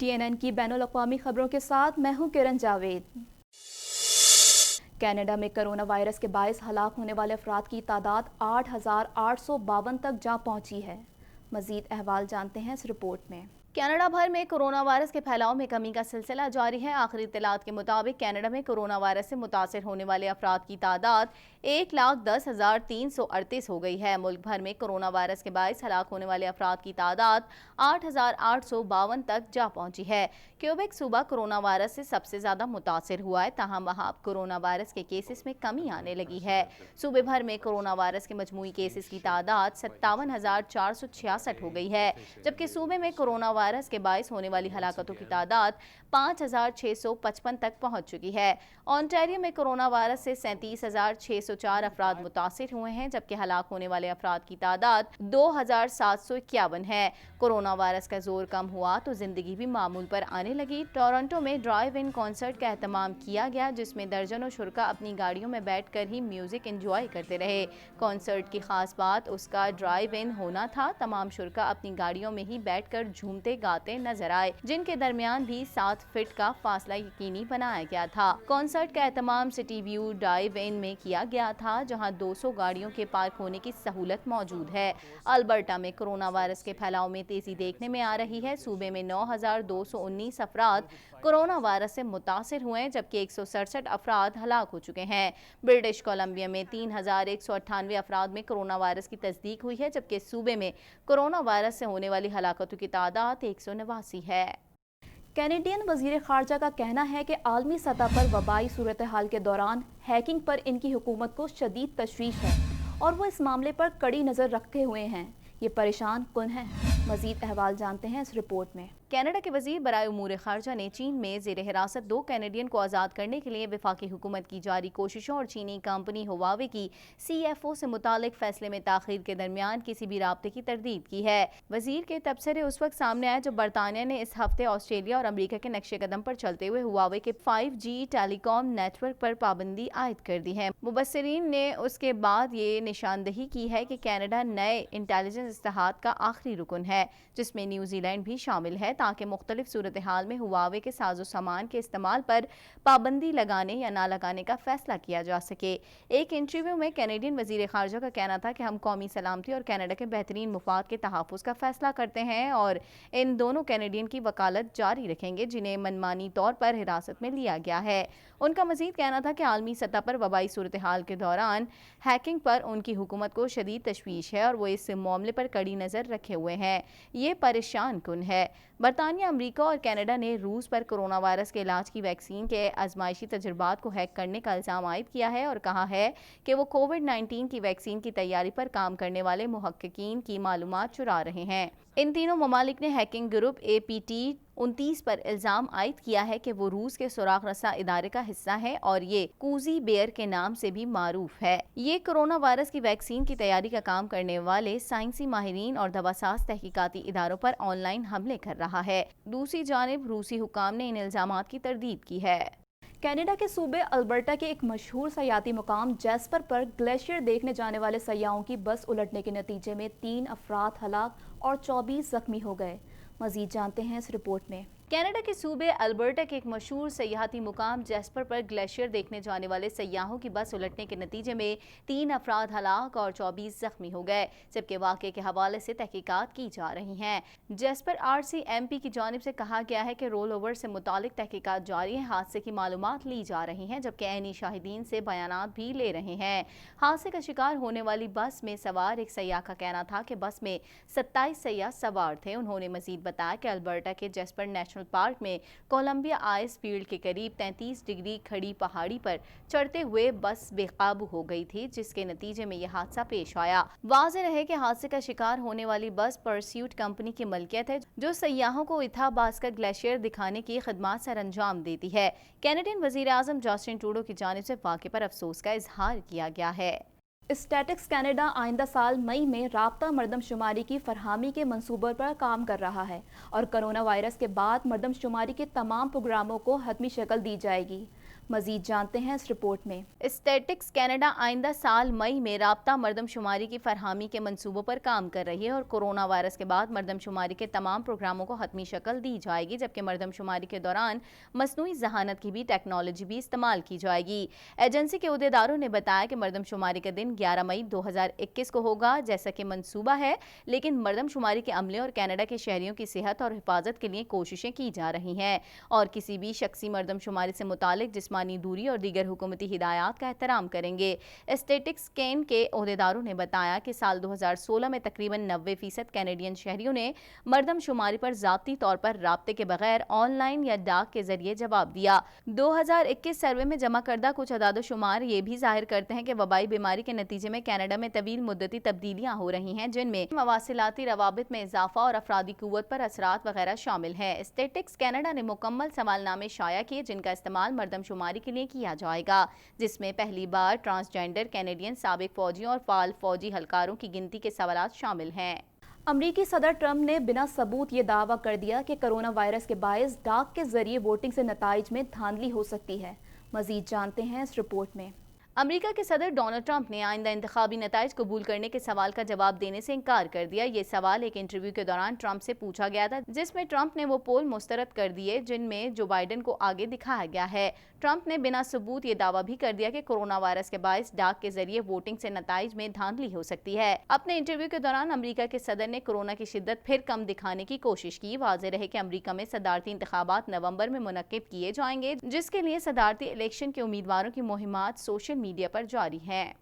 TNN की बैनुल-अक़वामी खबरों के साथ मैं हूं किरण जावेद। कनाडा में कोरोना वायरस के बायस हलाक होने वाले अफराद की तादाद 8,852 तक जा पहुंची है। मजीद अहवाल जानते हैं इस रिपोर्ट में। कनाडा भर में कोरोना वायरस के फैलाव में कमी का सिलसिला जारी है। आखिरी इत्तलात के मुताबिक कनाडा में कोरोना वायरस से मुतासिर होने वाले अफराद की तादाद 1,10,338 हो गई है। मुल्क भर में कोरोना वायरस के बायस हलाक होने वाले अफराद की तादाद 8,852 तक जा पहुंची है। क्यूबेक सूबा कोरोना वायरस से सबसे ज्यादा मुतासिर हुआ है, ताहम वहां कोरोना वायरस के केसेस में कमी आने लगी है। सूबे भर में कोरोना वायरस के मजमूई केसेस की तादाद 57,466 हो गई है, जबकि सूबे में कोरोना वायरस के बायस होने वाली हलाकतों की तादाद 5,655 तक पहुंच चुकी है। ऑन्टारियो में कोरोना वायरस से 37,604 अफराद मुतासिर हुए हैं, जबकि हलाक होने वाले अफराद की तादाद 2,751 है। कोरोना वायरस का जोर कम हुआ तो जिंदगी भी मामूल पर आने लगी। टोरंटो में ड्राइव इन कॉन्सर्ट का एहतमाम किया गया, जिसमें दर्जनों शुरका अपनी गाड़ियों में बैठकर ही म्यूजिक एंजॉय करते रहे। कॉन्सर्ट की खास बात उसका ड्राइव इन होना था। तमाम शुरका अपनी गाड़ियों में ही बैठकर झूमते गाते नजर आए, जिनके दरमियान भी 7 फीट का फासला यकीनी बनाया गया था। कॉन्सर्ट का एहतमाम सिटी व्यू ड्राइव इन में किया गया था, जहां 200 गाड़ियों के पार्क होने की सहूलत मौजूद है। अल्बर्टा में कोरोना वायरस के फैलाव में तेजी देखने में आ रही है। सूबे में 9,219 अफराद कोरोना वायरस से मुतासिर हुए हैं, जबकि 167 अफराद हलाक हो चुके हैं। ब्रिटिश कोलंबिया में 3,198 अफराद में कोरोना वायरस की तस्दीक हुई है, जबकि सूबे में कोरोना वायरस से होने वाली हलाकतों की तादाद 189 है। कैनेडियन वजीर खारजा का कहना है कि आलमी सतह पर वबाई सूरत हाल के दौरान हैकिंग पर इनकी हुकूमत को शदीद तशवीश है और वो इस मामले पर कड़ी नज़र रखे हुए हैं। ये परेशान कुन है। मजीद अहवाल जानते हैं इस रिपोर्ट में। कनाडा के वजीर बराए उमूर खारजा ने चीन में जेर हिरासत 2 कैनेडियन को आज़ाद करने के लिए वफाकी हुकूमत की जारी कोशिशों और चीनी कंपनी हुआवे की CFO से मुतालिक फैसले में ताखीर के दरमियान किसी भी राब्ते की तरदीद की है। वजीर के तबसरे उस वक्त सामने आए जब बरतानिया ने इस हफ्ते ऑस्ट्रेलिया और अमरीका के नक्शे कदम पर चलते हुए हुआवे के 5G टेलीकॉम नेटवर्क पर पाबंदी आयद कर दी है। मुबस्सिरीन ने उसके बाद ये निशानदही की है कि कनाडा नए इंटेलिजेंस इत्तेहाद का आखिरी रुकन है, जिसमें न्यूजीलैंड भी शामिल है, ताकि मुख्तलिफ सूरत हाल में हुआवे के साजो सामान के इस्तेमाल पर पाबंदी लगाने या ना लगाने का फैसला किया जा सके। एक इंटरव्यू में कैनेडियन वजीर खारजा का कहना था कि हम कौमी सलामती और कनाडा के बेहतरीन मुफाद के तहफ़्फ़ुज़ का फैसला करते हैं और इन दोनों कैनेडियन की वकालत जारी रखेंगे जिन्हें मनमानी तौर पर हिरासत में लिया गया है। उनका मजीद कहना था कि आलमी सतह पर वबाई सूरत हाल के दौरान हैकिंग पर उनकी हुकूमत को शदीद तशवीश है और वो इस मामले पर कड़ी नज़र रखे हुए हैं। ये परेशान कुन है। बरतानिया, अमरीका और कनाडा ने रूस पर कोरोना वायरस के इलाज की वैक्सीन के आजमाइशी तजुर्बात को हैक करने का इल्ज़ाम आयद किया है और कहा है कि वो कोविड-19 की वैक्सीन की तैयारी पर काम करने वाले मुहक्किकीन की मालूमात चुरा रहे हैं। इन तीनों ममालिक ने हैकिंग ग्रुप APT-29 पर इल्ज़ाम आयद किया है कि वो रूस के सुराग रसा इदारे का हिस्सा है और ये कूजी बेयर के नाम से भी मारूफ है। ये कोरोना वायरस की वैक्सीन की तैयारी का काम करने वाले साइंसी माहिरीन और दवासाज तहकीकाती इदारों पर ऑनलाइन हमले कर रहा है। दूसरी जानिब रूसी हुकाम ने इन इल्ज़ामात की तरदीद की है। कनाडा के सूबे अल्बर्टा के एक मशहूर सयाती मुकाम जैस्पर पर ग्लेशियर देखने जाने वाले सयाहों की बस उलटने के नतीजे में 3 अफराद हलाक और 24 जख्मी हो गए। मजीद जानते हैं इस रिपोर्ट में। कनाडा के सूबे अल्बर्टा के एक मशहूर सयाहती मुकाम जैस्पर पर ग्लेशियर देखने जाने वाले सयाहों की बस उलटने के नतीजे में 3 अफराद हलाक और 24 जख्मी हो गए, जबकि वाक़े के हवाले से तहकीकात की जा रही हैं। जैस्पर RCMP की जानिब से कहा गया है कि रोल ओवर से मुतालिक तहकीकात जारी है। हादसे की मालूमात ली जा रही हैं, जबकि ऐनी शाहिदीन से बयानात भी ले रहे हैं। हादसे का शिकार होने वाली बस में सवार एक सयाह का कहना था कि बस में 27 सयाह सवार थे। उन्होंने मजीद बताया कि अल्बर्टा के जैस्पर नेशनल पार्क में कोलंबिया आइस फील्ड के करीब 33 डिग्री खड़ी पहाड़ी पर चढ़ते हुए बस बेकाबू हो गई थी, जिसके नतीजे में यह हादसा पेश आया। वाज़ेह रहे कि हादसे का शिकार होने वाली बस परस्यूट कंपनी की मलकियत है, जो सयाहों को इथाबास्का ग्लेशियर दिखाने की खिदमत सर अंजाम देती है। कैनेडियन वजीर आज़म जस्टिन ट्रूडो की जानिब से वाक़े पर अफसोस का इजहार किया गया है। स्टैटिक्स कनाडा आइंदा साल मई में राब्ता मरदमशुमारी की फरहमी के मंसूबे पर काम कर रहा है और कोरोना वायरस के बाद मरदमशुमारी के तमाम प्रोग्रामों को हतमी शक्ल दी जाएगी। मजीद जानते हैं इस रिपोर्ट में। स्टैटिक्स कनाडा आइंदा साल मई में राब्ता मर्दमशुमारी की फरहमी के मंसूबों पर काम कर रही है और कोरोना वायरस के बाद मर्दमशुमारी के तमाम प्रोग्रामों को हतमी शक्ल दी जाएगी, जबकि मर्दमशुमारी के दौरान मसनूई जहानत की भी टेक्नोलॉजी भी इस्तेमाल की जाएगी। एजेंसी के अहदेदारों ने बताया कि मर्दमशुमारी का दिन 11 मई 2021 को होगा जैसा कि मंसूबा है, लेकिन मर्दमशुमारी के अमले और कनाडा के शहरियों की सेहत और हिफाजत के लिए कोशिशें की जा रही हैं और किसी भी शख्सी मर्दमशुमारी से मुतालिक जिस्मानी दूरी और दीगर हुकूमती हिदायत का एहतराम करेंगे। स्टैटिक्स कैन के अहदेदारों ने बताया कि साल 2016 में तकरीबन 90% कैनेडियन शहरियों ने मर्दमशुमारी पर ज़ाती तौर पर राब्ते के बगैर ऑनलाइन या डाक के जरिए जवाब दिया। 2021 सर्वे में जमा करदा कुछ अदाद-ओ-शुमार ये भी जाहिर करते हैं कि वबाई बीमारी के नतीजे में कनाडा में तवील मुद्दती तब्दीलियां हो रही हैं, जिनमें मवासिलाती रवाबित में इजाफा और अफरादी कुव्वत पर असरात वगैरह शामिल हैं। स्टैटिक्स कनाडा ने मुकम्मल सवालनामे शाया किए जिनका इस्तेमाल मर्दमशुमारी के लिए किया जाएगा, जिसमें पहली बार ट्रांसजेंडर कैनेडियन साबिक फौजियों और फाल फौजी हलकारों की गिनती के सवालात शामिल हैं। अमरीकी सदर ट्रंप ने बिना सबूत ये दावा कर दिया कि कोरोना वायरस के बायस डाक के जरिए वोटिंग से नताइज में धांधली हो सकती है। मजीद जानते हैं इस रिपोर्ट में। अमेरिका के सदर डोनाल्ड ट्रंप ने आइंदा इंतखाबी नताइज कबूल करने के सवाल का जवाब देने से इनकार कर दिया। ये सवाल एक इंटरव्यू के दौरान ट्रंप से पूछा गया था, जिसमें ट्रंप ने वो पोल मुस्तरद कर दिए जिनमें जो बाइडेन को आगे दिखाया गया है। ट्रंप ने बिना सबूत ये दावा भी कर दिया कि कोरोना वायरस के बायस डाक के जरिए वोटिंग से नताइज में धांधली हो सकती है। अपने इंटरव्यू के दौरान अमेरिका के सदर ने कोरोना की शिद्दत फिर कम दिखाने की कोशिश की। वाज़ेह रहे कि अमेरिका में सदारती इंतखाबात नवंबर में मुनक्किब किए जाएंगे, जिसके लिए सदारती इलेक्शन के उम्मीदवारों की मुहिमात सोशल मीडिया पर जारी है।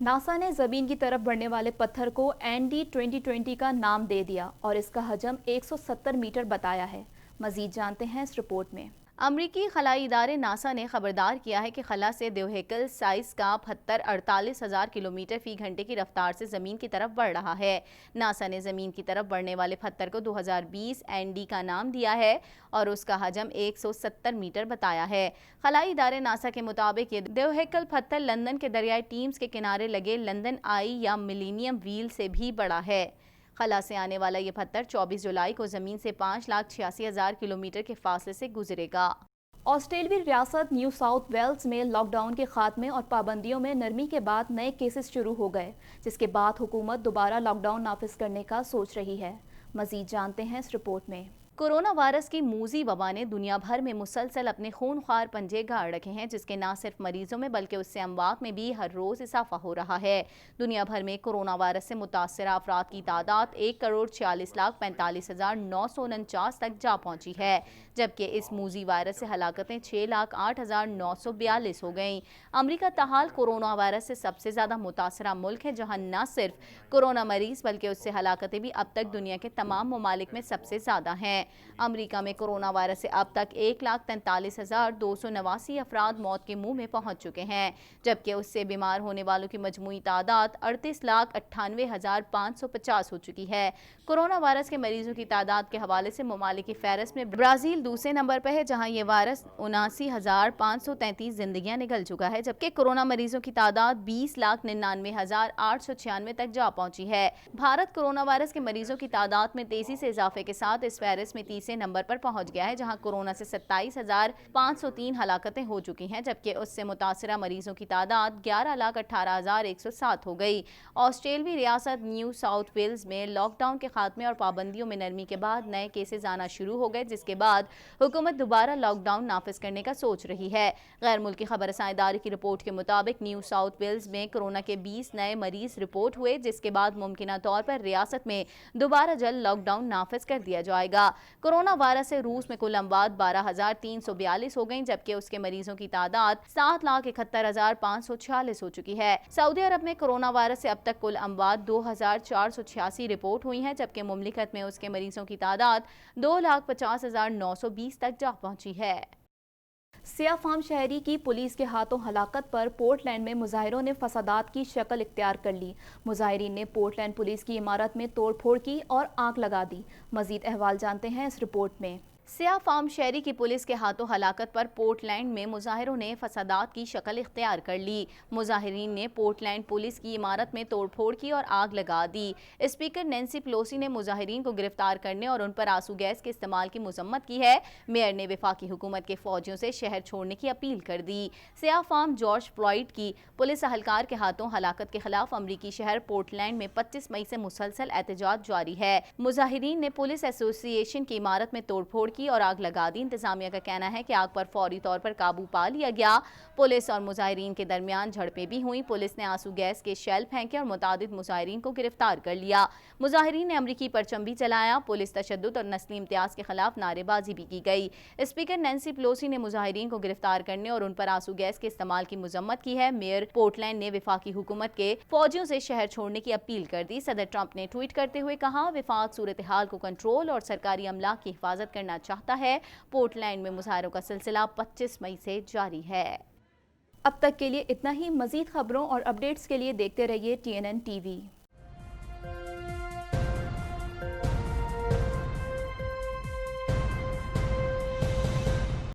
नासा ने ज़मीन की तरफ बढ़ने वाले पत्थर को एनडी 2020 का नाम दे दिया और इसका हजम 170 मीटर बताया है। मजीद जानते हैं इस रिपोर्ट में। अमरीकी खलाई इदारे नासा ने खबरदार किया है कि खला से देवहेकल साइज का पत्थर 48,000 किलोमीटर फी घंटे की रफ्तार से ज़मीन की तरफ बढ़ रहा है। नासा ने ज़मीन की तरफ बढ़ने वाले पत्थर को 2020 एनडी का नाम दिया है और उसका हजम 170 मीटर बताया है। खलाई इदारे नासा के मुताबिक ये देवहेकल पत्थर लंदन के दरियाई टीम्स के किनारे लगे लंदन आई या मिलेनियम व्हील से भी बड़ा है। खला से आने वाला ये पत्थर 24 जुलाई को ज़मीन से 5,86,000 किलोमीटर के फासले से गुजरेगा। ऑस्ट्रेलियाई रियासत न्यू साउथ वेल्स में लॉकडाउन के खात्मे और पाबंदियों में नरमी के बाद नए केसेस शुरू हो गए, जिसके बाद हुकूमत दोबारा लॉकडाउन नाफिज करने का सोच रही है। मजीद जानते हैं इस रिपोर्ट में। कोरोना वायरस की मूजी वबा ने दुनिया भर में मुसलसल अपने खूनख्वार पंजे गाड़ रखे हैं, जिसके न सिर्फ मरीजों में बल्कि उससे अमवात में भी हर रोज़ इजाफा हो रहा है। दुनिया भर में कोरोना वायरस से मुतासरा अफराद की तादाद 1,46,45,949 तक जा पहुंची है, जबकि इस मूजी वायरस से हलाकतें 6,08,942 हो गईं। अमरीका ताहाल कोरोना वायरस से सबसे ज़्यादा मुतासरा मुल्क है, जहाँ न सिर्फ कोरोना मरीज बल्कि उससे हलाकतें भी अब तक दुनिया के तमाम ममालिक में सबसे ज़्यादा हैं। अमेरिका में कोरोना वायरस से अब तक 1,43,289 अफराद मौत के मुंह में पहुंच चुके हैं, जबकि उससे बीमार होने वालों की मजमूई तादाद 38,98,550 हो चुकी है। कोरोना वायरस के मरीजों की तादाद के हवाले से ममालिक की फहरिस्त में ब्राज़ील दूसरे नंबर पर है, जहां ये वायरस 79,533 जिंदगियां निगल चुका है, जबकि कोरोना मरीजों की तादाद 20,99,896 तक जा पहुंची है। भारत कोरोना वायरस के मरीजों की तादाद में तेजी से इजाफे के साथ इस फहरिस्त में तीसरे नंबर पर पहुंच गया है, जहां कोरोना से 27,503 हलाकतें हो चुकी हैं, जबकि उससे मुतासरा मरीजों की तादाद 11,18,107 हो गई। ऑस्ट्रेलियाई रियासत न्यू साउथ वेल्स में लॉकडाउन के खात्मे और पाबंदियों में नरमी के बाद नए केसेस आना शुरू हो गए, जिसके बाद हुकूमत दोबारा लॉकडाउन नाफिज करने का सोच रही है। गैर मुल्की खबरसां इदारे की रिपोर्ट के मुताबिक न्यू साउथ वेल्स में कोरोना के 20 नए मरीज रिपोर्ट हुए, जिसके बाद मुमकिना तौर पर रियासत में दोबारा जल्द लॉकडाउन नाफिज कर दिया जाएगा। कोरोना वायरस से रूस में कुल अमवात 12,342 हो गई, जबकि उसके मरीजों की तादाद 7,71,546 हो चुकी है। सऊदी अरब में कोरोना वायरस से अब तक कुल अमवात 2,486 रिपोर्ट हुई हैं, जबकि मुमलिकत में उसके मरीजों की तादाद 2,50,920 तक जा पहुंची है। सिया फार्म शहरी की पुलिस के हाथों हलाकत पर पोर्टलैंड में मुजाहिरों ने फसादात की शक्ल इख्तियार कर ली। मुजाहिरीन ने पोर्टलैंड पुलिस की इमारत में तोड़ फोड़ की और आग लगा दी। मजीद अहवाल जानते हैं इस रिपोर्ट में। سیاہ فام شہری کی پولیس کے ہاتھوں ہلاکت پر پورٹلینڈ میں مظاہروں نے فسادات کی شکل اختیار کر لی۔ مظاہرین نے پورٹلینڈ پولیس کی عمارت میں توڑ پھوڑ کی اور آگ لگا دی۔ اسپیکر نینسی پیلوسی نے مظاہرین کو گرفتار کرنے اور ان پر آنسو گیس کے استعمال کی مذمت کی ہے۔ میئر نے وفاقی حکومت کے فوجیوں سے شہر چھوڑنے کی اپیل کر دی۔ سیاہ فام جارج فلائیڈ کی پولیس اہلکار کے ہاتھوں ہلاکت کے خلاف امریکی شہر پورٹلینڈ میں 25 مئی سے مسلسل احتجاج جاری ہے۔ مظاہرین نے پولیس ایسوسی ایشن کی عمارت میں توڑ پھوڑ کی اور آگ لگا دی۔ انتظامیہ کا کہنا ہے کہ آگ پر فوری طور پر قابو پا لیا گیا۔ پولیس اور مظاہرین کے درمیان جھڑپیں بھی ہوئیں۔ پولیس نے آنسو گیس کے شیل پھینکے اور متعدد مظاہرین کو گرفتار کر لیا۔ مظاہرین نے امریکی پرچم بھی جلایا۔ پولیس تشدد اور نسلی امتیاز کے خلاف نعرے بازی بھی کی گئی۔ اسپیکر نینسی پیلوسی نے مظاہرین کو گرفتار کرنے اور ان پر آنسو گیس کے استعمال کی مذمت کی ہے۔ میئر پورٹلینڈ نے وفاقی حکومت کے فوجیوں سے شہر چھوڑنے کی اپیل کر دی۔ صدر ٹرمپ نے ٹویٹ کرتے ہوئے کہا، وفاق صورتحال کو کنٹرول اور سرکاری املاک کی حفاظت کرنا چاہتا ہے۔ پورٹلینڈ میں مظاہروں کا سلسلہ 25 مئی سے جاری ہے۔ اب تک کے لیے اتنا ہی۔ مزید خبروں اور اپڈیٹس کے لیے دیکھتے رہیے TNN TV۔